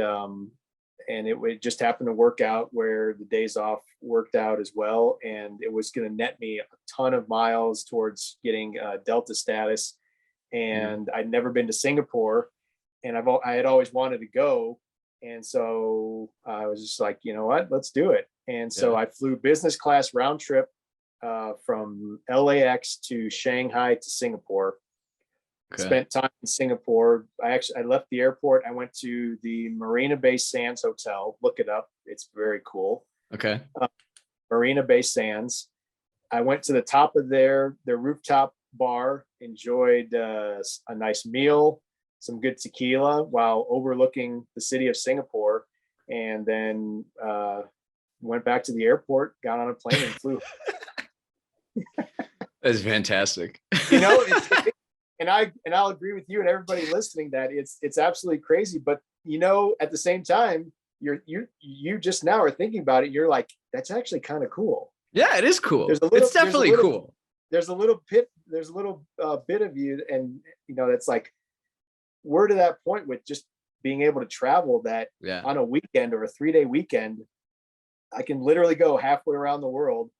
it would just happen to work out where the days off worked out as well, and it was going to net me a ton of miles towards getting Delta status. And I'd never been to Singapore, and I had always wanted to go, and so I was just like, you know what, let's do it. And so I flew business class round trip from LAX to Shanghai to Singapore. Okay. Spent time in Singapore. I left the airport. I went to the Marina Bay Sands Hotel. Look it up. It's very cool. Okay. Marina Bay Sands. I went to the top of their rooftop bar, enjoyed a nice meal, some good tequila while overlooking the city of Singapore, and then went back to the airport, got on a plane, and flew. That's fantastic. You know, and I'll agree with you and everybody listening that it's absolutely crazy. But you know, at the same time, you just now are thinking about it. You're like, that's actually kind of cool. Yeah, it is cool. It's definitely cool. There's a little bit of you, and you know, that's like, we're to that point with just being able to travel that on a weekend or a 3-day weekend, I can literally go halfway around the world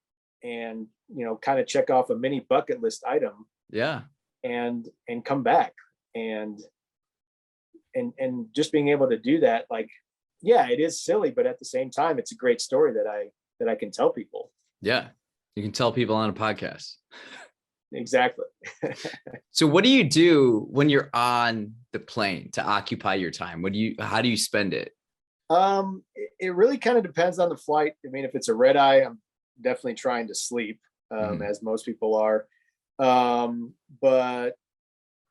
and, you know, kind of check off a mini bucket list item. Yeah. And come back and just being able to do that, like, yeah, it is silly, but at the same time, it's a great story that I can tell people. Yeah. You can tell people on a podcast. Exactly. So what do you do when you're on the plane to occupy your time? How do you spend it? It really kind of depends on the flight. I mean, if it's a red eye, I'm definitely trying to sleep, as most people are. But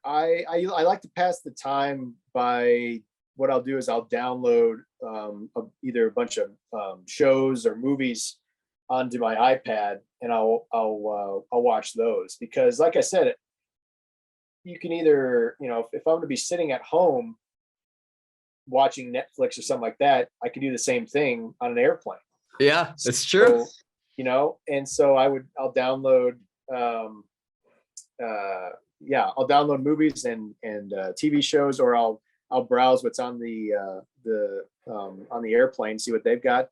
I like to pass the time by, what I'll do is I'll download either a bunch of shows or movies onto my iPad, and I'll watch those, because like I said, you can either, you know, if I'm going to be sitting at home watching Netflix or something like that, I could do the same thing on an airplane. Yeah, that's true. So, you know, and so I'll download I'll download movies and TV shows, or I'll browse what's on the airplane, see what they've got.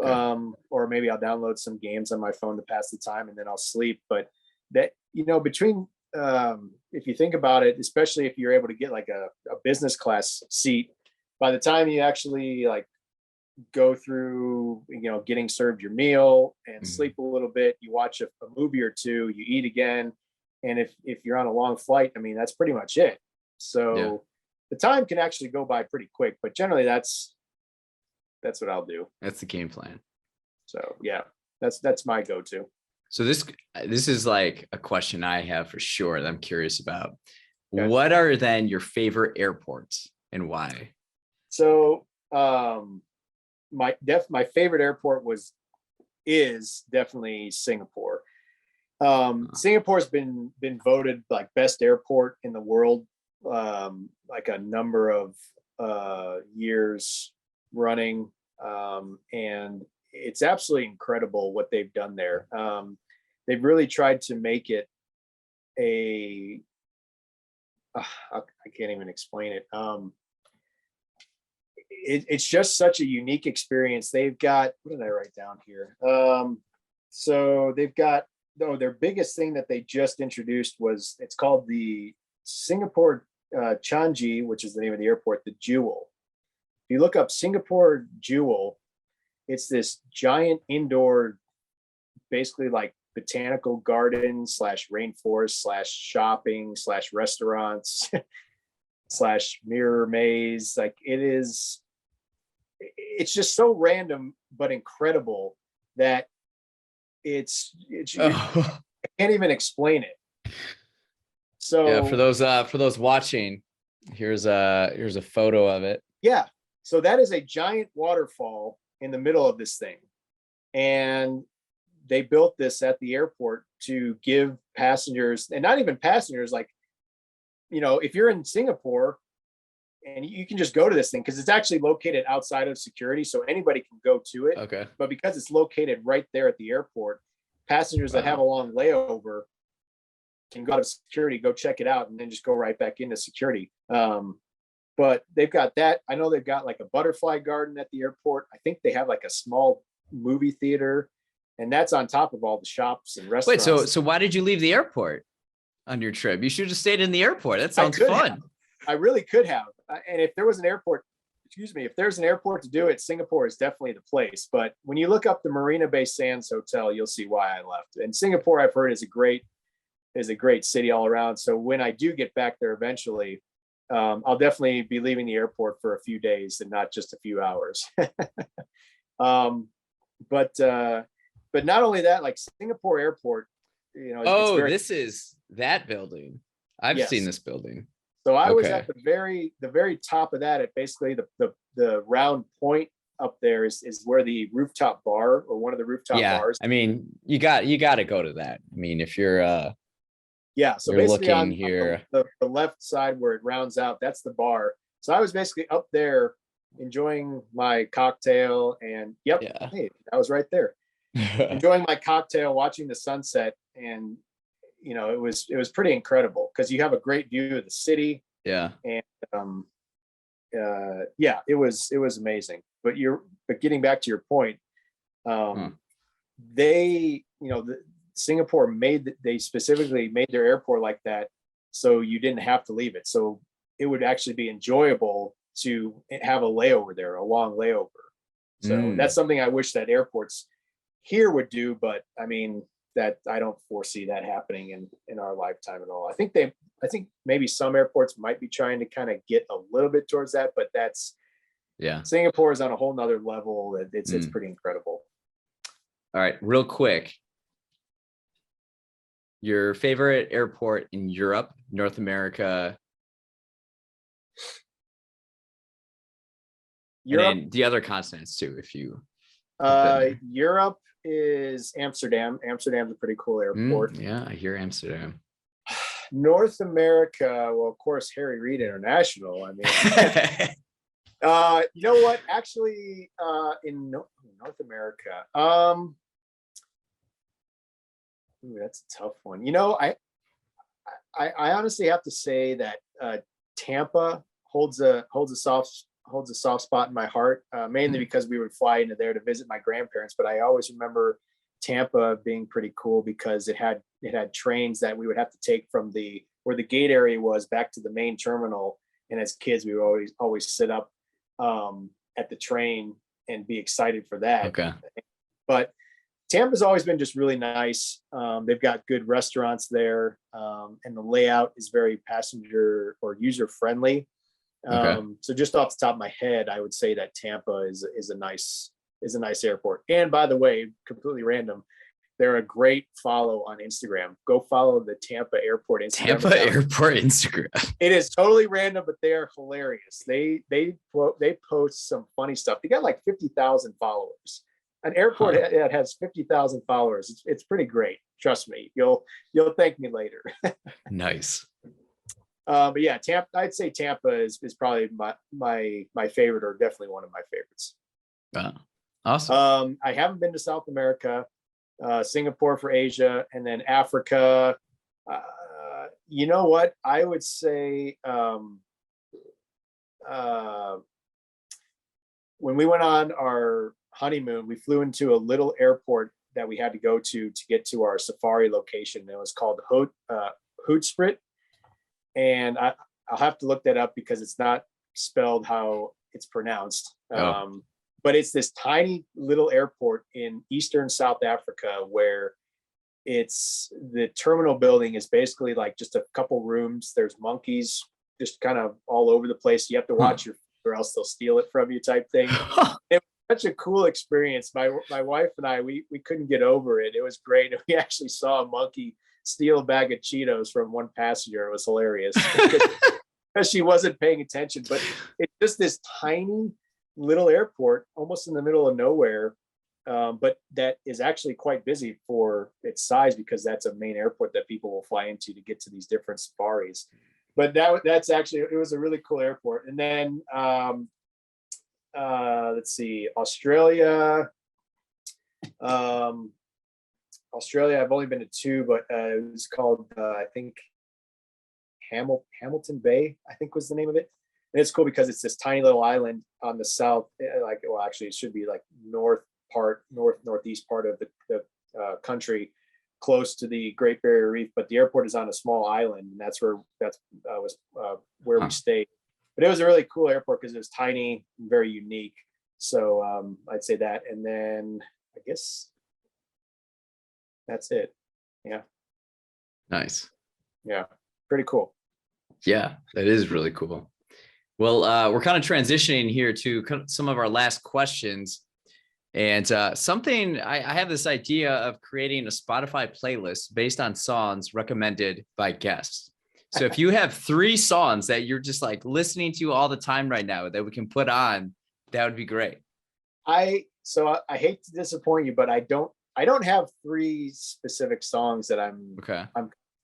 Okay. Or maybe I'll download some games on my phone to pass the time, and then I'll sleep. But that, you know, between if you think about it, especially if you're able to get like a business class seat, by the time you actually like go through, you know, getting served your meal and sleep a little bit, you watch a movie or two, you eat again. And if you're on a long flight, I mean, that's pretty much it. So the time can actually go by pretty quick, but generally that's what I'll do. That's the game plan. So yeah, that's my go-to. So this is like a question I have for sure that I'm curious about. Okay. What are then your favorite airports and why? So my favorite airport is definitely Singapore. Singapore's been voted like best airport in the world, like a number of years running, and it's absolutely incredible what they've done there. They've really tried to make it I can't even explain it. It's just such a unique experience. They've got, what did I write down here? So they've got, their biggest thing that they just introduced it's called the Singapore Changi, which is the name of the airport, the Jewel. If you look up Singapore Jewel, it's this giant indoor, basically like botanical garden / rainforest / shopping / restaurants / mirror maze. Like it's just so random but incredible that I can't even explain it. So yeah, for those watching, here's a photo of it. Yeah, so that is a giant waterfall in the middle of this thing, and they built this at the airport to give passengers, and not even passengers, like, you know, if you're in Singapore, and you can just go to this thing because it's actually located outside of security, so anybody can go to it. Okay. But because it's located right there at the airport, passengers that have a long layover can go out of security, go check it out, and then just go right back into security. But they've got that. I know they've got like a butterfly garden at the airport. I think they have like a small movie theater, and that's on top of all the shops and restaurants. Wait, so why did you leave the airport on your trip? You should have stayed in the airport. That sounds fun. I really could have. And if there was an airport, if there's an airport to do it, Singapore is definitely the place. But when you look up the Marina Bay Sands Hotel, you'll see why I left. And Singapore, I've heard, is a great city all around. So when I do get back there eventually, I'll definitely be leaving the airport for a few days and not just a few hours. But not only that, like Singapore Airport, this is that building. I've seen this building. So I was at the very top of that. At basically the round point up there is where the rooftop bar, or one of the rooftop bars. I mean, you got to go to that. I mean, if you're so you're basically looking on here, the left side where it rounds out, that's the bar. So I was basically up there enjoying my cocktail, and hey, I was right there enjoying my cocktail, watching the sunset, and it was pretty incredible because you have a great view of the city. And it was amazing. But getting back to your point, Singapore they specifically made their airport like that so you didn't have to leave it. So it would actually be enjoyable to have a layover there, a long layover. So that's something I wish that airports here would do, but I mean, that I don't foresee that happening in our lifetime at all. I think maybe some airports might be trying to kind of get a little bit towards that, but Singapore is on a whole nother level. It's pretty incredible. All right, real quick. Your favorite airport in Europe, North America, and the other continents too, if you. Europe is Amsterdam. Amsterdam's a pretty cool airport. I hear Amsterdam. North America, well, of course, Harry Reid International. I mean, you know what? Actually, in North America, that's a tough one. I honestly have to say that Tampa holds a soft spot in my heart, mainly because we would fly into there to visit my grandparents. But I always remember Tampa being pretty cool because it had trains that we would have to take from where the gate area was back to the main terminal. And as kids, we would always sit up at the train and be excited for that. Okay. But Tampa's always been just really nice. They've got good restaurants there, and the layout is very passenger or user friendly. So just off the top of my head, I would say that Tampa is a nice airport. And by the way, completely random, they're a great follow on Instagram. Go follow the Tampa Airport Instagram. It is totally random, but they are hilarious. They post some funny stuff. They got like 50,000 followers. An airport that has 50,000 followers. It's pretty great. Trust me. You'll thank me later. Nice. But yeah, Tampa. I'd say Tampa is probably my favorite, or definitely one of my favorites. Awesome. I haven't been to South America, Singapore for Asia, and then Africa. You know what? I would say when we went on our honeymoon, we flew into a little airport that we had to go to get to our safari location. It was called Hoedspruit. And I'll have to look that up because it's not spelled how it's pronounced. But it's this tiny little airport in eastern South Africa where the terminal building is basically like just a couple rooms. There's monkeys just kind of all over the place. You have to watch your feet or else they'll steal it from you type thing. It was such a cool experience. My wife and I, we couldn't get over it. It was great. We actually saw a monkey steal a bag of Cheetos from one passenger. It was hilarious because she wasn't paying attention. But it's just this tiny little airport, almost in the middle of nowhere, but that is actually quite busy for its size because that's a main airport that people will fly into to get to these different safaris. but that's actually, it was a really cool airport. And then let's see, Australia. Australia, I've only been to two, but it was called I think Hamilton Bay, I think was the name of it. And it's cool because it's this tiny little island on the south, like, well, actually it should be like northeast part of the country, close to the Great Barrier Reef, but the airport is on a small island, and that's where we stayed. But it was a really cool airport because it was tiny and very unique. So I'd say that, and then I guess that's it. Yeah. Nice. Yeah. Pretty cool. Yeah, that is really cool. Well, we're kind of transitioning here to some of our last questions. And something I have this idea of creating a Spotify playlist based on songs recommended by guests. So if you have 3 songs that you're just like listening to all the time right now that we can put on, that would be great. I hate to disappoint you, but I don't have 3 specific songs that I'm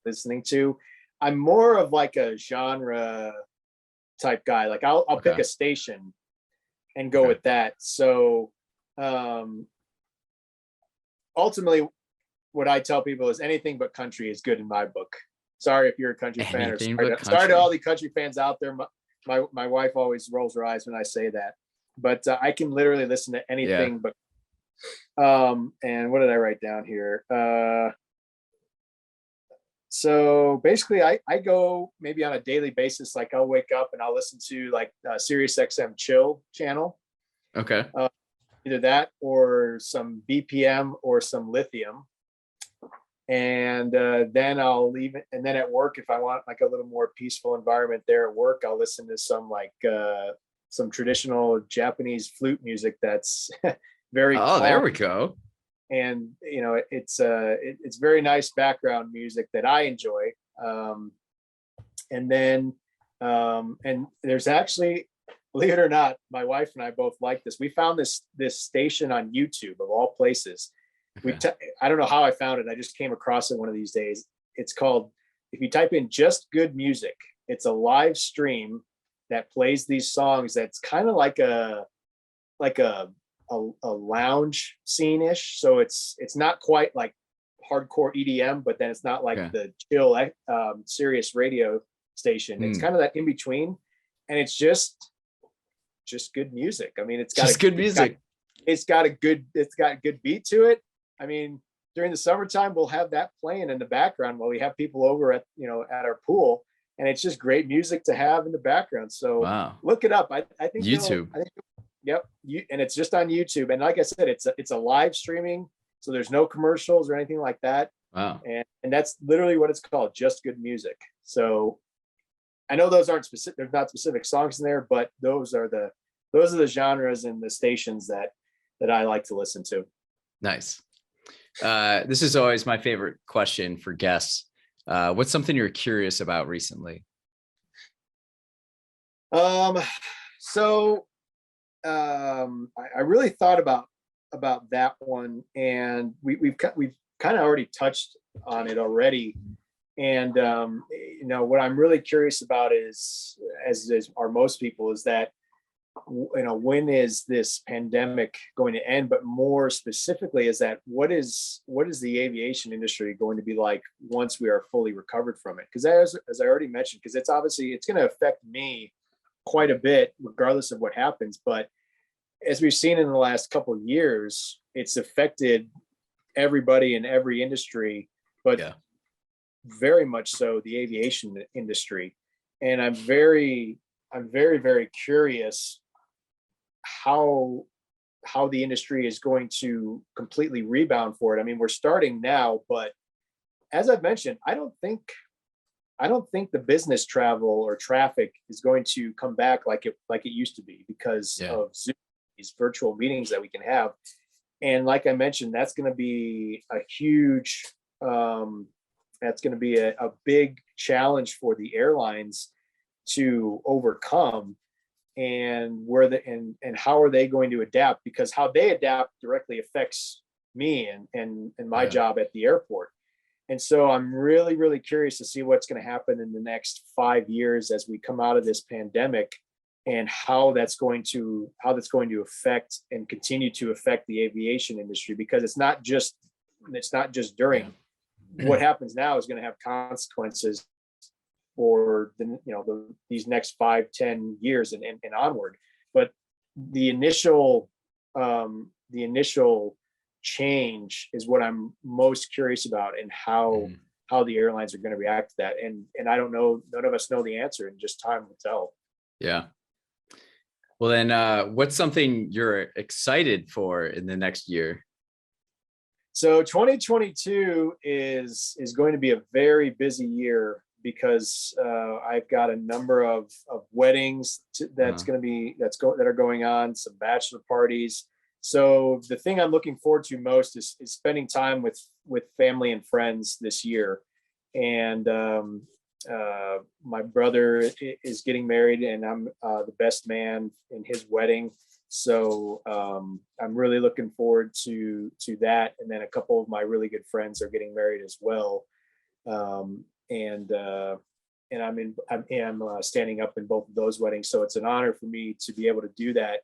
listening to. I'm more of like a genre type guy. Like I'll pick a station and go with that. So ultimately what I tell people is anything but country is good in my book. Sorry if you're a country fan, or sorry to all the country fans out there. My wife always rolls her eyes when I say that, but I can literally listen to anything but and what did I write down here? So basically I go maybe on a daily basis, like I'll wake up and I'll listen to like Sirius XM Chill channel. Okay. Either that or some BPM or some lithium. And then I'll leave it. And then at work, if I want like a little more peaceful environment there at work, I'll listen to some like some traditional Japanese flute music that's very calm. There we go. And you know, it's very nice background music that I enjoy. And then and there's actually, believe it or not, my wife and I both like this. We found this station on YouTube of all places. Okay. I don't know how I found it. I just came across it one of these days. It's called, if you type in just good music, it's a live stream that plays these songs. That's kind of like a lounge scene-ish. So it's not quite like hardcore EDM, but then it's not like the chill Sirius radio station. It's kind of that in between, and it's just good music. I mean, it's got good music. It's got good beat to it. I mean, during the summertime, we'll have that playing in the background while we have people over at our pool, and it's just great music to have in the background. So look it up. I think YouTube. Yep. And it's just on YouTube. And like I said, it's a live streaming. So there's no commercials or anything like that. Wow. And that's literally what it's called, just good music. So I know those aren't specific, there's not specific songs in there, but those are the genres and the stations that I like to listen to. Nice. This is always my favorite question for guests. What's something you're curious about recently? I really thought about that one, and we've kind of already touched on it already. And what I'm really curious about is, as are most people, is that when is this pandemic going to end? But more specifically, is that what is the aviation industry going to be like once we are fully recovered from it? Because as I already mentioned, because it's going to affect me quite a bit regardless of what happens. But as we've seen in the last couple of years, it's affected everybody in every industry, but very much so the aviation industry. And I'm very, very curious how the industry is going to completely rebound for it. I mean, we're starting now, but as I've mentioned, I don't think the business travel or traffic is going to come back like it used to be because of Zoom, these virtual meetings that we can have. And like I mentioned, that's going to be a huge, that's going to be a big challenge for the airlines to overcome. And how are they going to adapt? Because how they adapt directly affects me and my job at the airport. And so I'm really, really curious to see what's going to happen in the next 5 years as we come out of this pandemic, and how that's going to affect and continue to affect the aviation industry, because it's not just during. What happens now is going to have consequences for these next 5-10 years and onward. But the initial change is what I'm most curious about, and how the airlines are going to react to that. And I don't know, none of us know the answer, and just time will tell. Yeah. Well, then what's something you're excited for in the next year? So 2022 is going to be a very busy year, because I've got a number of weddings that are going on, some bachelor parties. So the thing I'm looking forward to most is spending time with family and friends this year. And my brother is getting married, and I'm the best man in his wedding. So I'm really looking forward to that. And then a couple of my really good friends are getting married as well. And I'm standing up in both of those weddings. So it's an honor for me to be able to do that.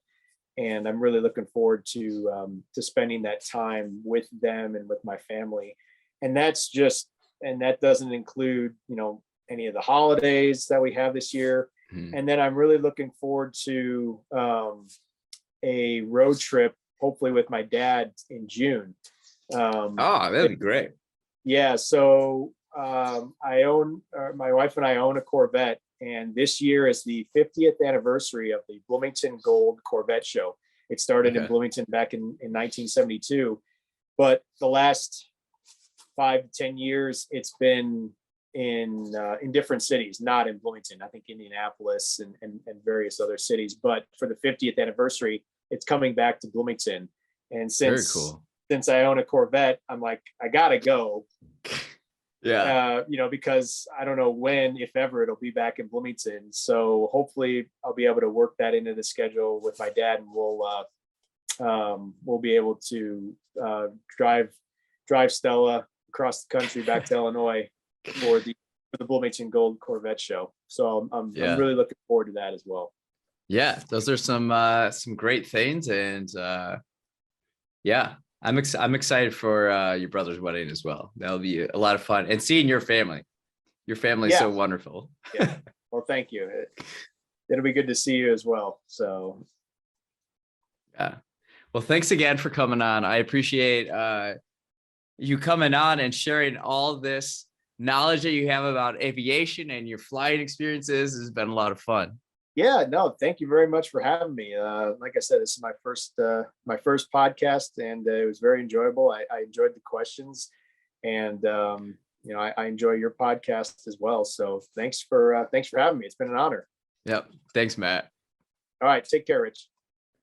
And I'm really looking forward to spending that time with them and with my family. And that doesn't include, any of the holidays that we have this year. And then I'm really looking forward to a road trip, hopefully with my dad in June. That'd be great. Yeah. So my wife and I own a Corvette, and this year is the 50th anniversary of the Bloomington Gold Corvette Show. It started in Bloomington back in 1972, but the last 5 to 10 years, it's been in different cities, not in Bloomington. I think Indianapolis and various other cities. But for the 50th anniversary, it's coming back to Bloomington. And since I own a Corvette, I'm like, I gotta go. Yeah. Because I don't know when, if ever, it'll be back in Bloomington. So hopefully I'll be able to work that into the schedule with my dad, and we'll be able to drive Stella across the country back to Illinois for the Bloomington Gold Corvette Show. So I'm really looking forward to that as well. Yeah, those are some great things, and I'm excited for your brother's wedding as well. That'll be a lot of fun, and seeing your family. Your family's so wonderful. Yeah. Well, thank you. It'll be good to see you as well. So. Yeah. Well, thanks again for coming on. I appreciate you coming on and sharing all this knowledge that you have about aviation and your flying experiences. Has been a lot of fun. Yeah, no, thank you very much for having me. Like I said, this is my first podcast, and it was very enjoyable. I enjoyed the questions, and I enjoy your podcast as well. So thanks for having me. It's been an honor. Yep. Thanks, Matt. All right. Take care, Rich.